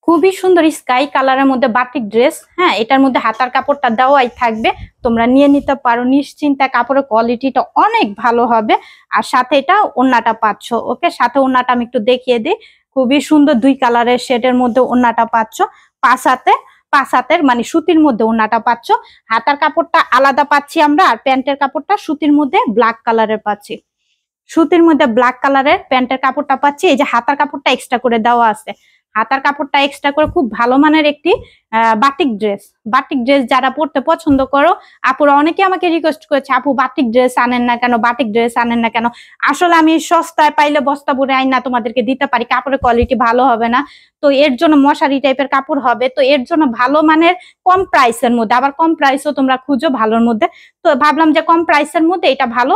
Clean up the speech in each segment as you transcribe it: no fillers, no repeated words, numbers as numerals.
খুবই সুন্দর স্কাই কালারের মধ্যে বাটিক ড্রেস। হ্যাঁ, এটার মধ্যে হাতার কাপড়টা দেওয়াই থাকবে, তোমরা নিয়ে নিতে পারো নিশ্চিন্তে। কাপড়ের কোয়ালিটিটা অনেক ভালো হবে। আর সাথে এটা ওড়নাটা পাচ্ছ। ওকে, সাথে ওড়নাটা আমি একটু দেখিয়ে দিই। খুবই সুন্দর 2 কালারের শেডের মধ্যে ওড়নাটা পাচ্ছ। পাঁচ হাতের মানে সুতির মধ্যে ওড়নাটা পাচ্ছ। হাতার কাপড়টা আলাদা পাচ্ছি আমরা, আর প্যান্টের কাপড়টা সুতির মধ্যে ব্ল্যাক কালারের পাচ্ছি। সুতির মধ্যে ব্ল্যাক কালারের প্যান্টের কাপড়টা পাচ্ছি। এই যে হাতার কাপড়টা এক্সট্রা করে দেওয়া আছে, হাতার কাপড়টা এক্সট্রা করে খুব ভালো মানের একটি বাটিক ড্রেস যারা পরতে পছন্দ করো। আপুরা অনেকে আমাকে রিকোয়েস্ট করেছে, আপু বাটিক ড্রেস আনেন না কেন, বাটিক ড্রেস আনেন না কেন। আসলে আমি সস্তায় পাইলে বস্তা ভরে আইনা তোমাদেরকে দিতে পারি, কাপড়ের কোয়ালিটি ভালো হবে না। তো এর জন্য মশারি টাইপের কাপড় হবে, তো এর জন্য ভালো মানের কম প্রাইসের মধ্যে, আবার কম প্রাইসও তোমরা খুঁজো ভালোর মধ্যে। তো ভাবলাম যে কম প্রাইসের মধ্যে এটা ভালো,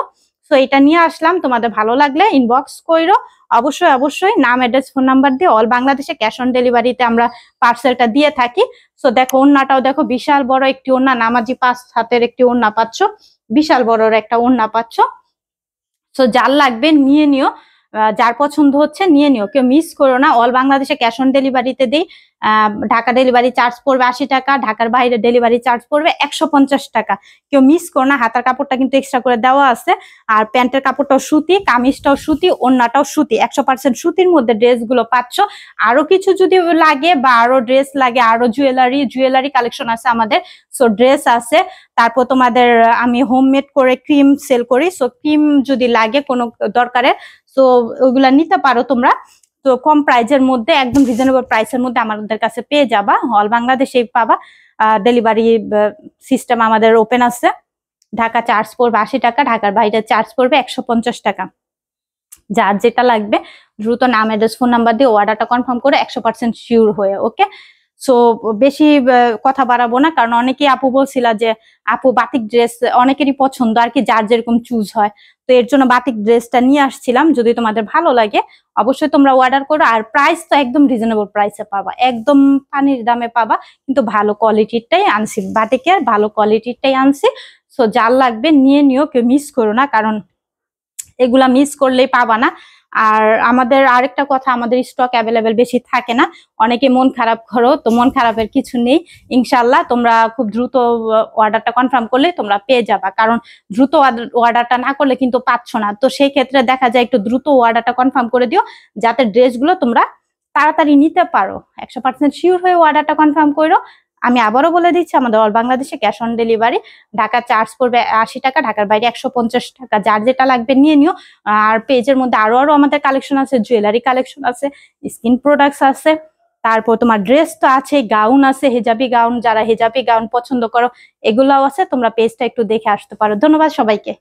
তো এটা নিয়ে আসলাম। তোমাদের ভালো লাগলে ইনবক্স কইরো। অবশ্যই নাম, অ্যাড্রেস, ফোন নাম্বার দিয়ে অল বাংলাদেশে ক্যাশ অন ডেলিভারিতে আমরা পার্সেলটা দিয়ে থাকি। সো দেখো ওড়নাটাও দেখো, বিশাল বড় একটি ওড়না, নামাজি 5 হাতের একটি ওড়না পাচ্ছ, বিশাল বড়র একটা ওড়না পাচ্ছ। সো যার লাগবে নিয়ে নিও, যার পছন্দ হচ্ছে নিয়ে নিও, কেউ মিস করো না। অল বাংলাদেশে ক্যাশ অন ডেলিভারিতে দিই। ঢাকা ডেলিভারি চার্জ পড়বে 80 টাকা, ঢাকার বাইরে ডেলিভারি চার্জ পড়বে 150 টাকা। কেউ মিস করো না। হাতার কাপড়টা কিন্তু এক্সট্রা করে দেওয়া আছে, আর প্যান্টের কাপড়টাও সুতি, কামিজটাও সুতি, ওড়নাটাও সুতি, 100% সুতির মধ্যে ড্রেসগুলো পাচ্ছ। আরো কিছু যদি লাগে বা আরো ড্রেস লাগে, আরো জুয়েলারি কালেকশন আছে আমাদের। সো ড্রেস আছে, তারপর তোমাদের আমি হোমমেড করে ক্রিম সেল করি। সো ক্রিম যদি লাগে কোনো দরকারে, তো ওইগুলা নিতে পারো তোমরা। তো কম প্রাইসের মধ্যে, একদম রিজনেবল প্রাইসের মধ্যে আমাদের কাছে পেয়ে যাবা। অল বাংলাদেশে পাবা। ডেলিভারি সিস্টেম আমাদের ওপেন আছে। ঢাকা চার্জ পড়বে 80 টাকা, ঢাকার বাইরে চার্জ পড়বে 150 টাকা। যার যেটা লাগবে দ্রুত নাম, অ্যাড্রেস, ফোন নাম্বার দিয়ে অর্ডারটা কনফার্ম করে 100% শিওর হয়ে। ওকে, সো বেশি কথা বাড়াবো না, কারণ অনেকেই আপু বলছিলা যে আপু বাটিক ড্রেস অনেকেরই পছন্দ আর কি, যার যেরকম চুজ হয়। তো এর জন্য বাটিক ড্রেসটা নিয়ে আসছিলাম। যদি তোমাদের ভালো লাগে অবশ্যই তোমরা অর্ডার করো। আর প্রাইস তো একদম রিজনেবল প্রাইসে পাবা, একদম পানির দামে পাবা, কিন্তু ভালো কোয়ালিটিরটাই আনছি, বাটিকের ভালো কোয়ালিটিরটাই আনছি। সো যার লাগবে নিয়ে নিও, কেউ মিস করো না, কারণ এগুলা মিস করলেই পাবা না। আর আমাদের আরেকটা কথা, আমাদের স্টক অ্যাভেলেবেল বেশি থাকে না। অনেকে মন খারাপ করো, তো মন খারাপের কিছু নেই। ইনশাল্লাহ তোমরা খুব দ্রুত অর্ডারটা কনফার্ম করলে তোমরা পেয়ে যাবা, কারণ দ্রুত অর্ডারটা না করলে কিন্তু পাচ্ছ না। তো সেই ক্ষেত্রে দেখা যায় একটু দ্রুত অর্ডারটা কনফার্ম করে দিও, যাতে ড্রেসগুলো তোমরা তাড়াতাড়ি নিতে পারো। 100% শিওর হয়ে অর্ডারটা কনফার্ম করো। আমি আবারও বলে দিচ্ছি, আমাদের অল বাংলাদেশে cash on delivery. Dhaka charge পড়বে 80 টাকা, ঢাকার বাইরে 150 টাকা। যার যেটা লাগবে নিয়ে নিও। আর পেজের মধ্যে আরো আমাদের কালেকশন আছে, জুয়েলারি কালেকশন আছে, স্কিন প্রোডাক্টস আছে, তারপর তোমার ড্রেস তো আছে, গাউন আছে, হেজাবি গাউন, যারা হেজাবি গাউন পছন্দ করো এগুলাও আছে। তোমরা পেজটা একটু দেখে আসতে পারো। ধন্যবাদ সবাইকে।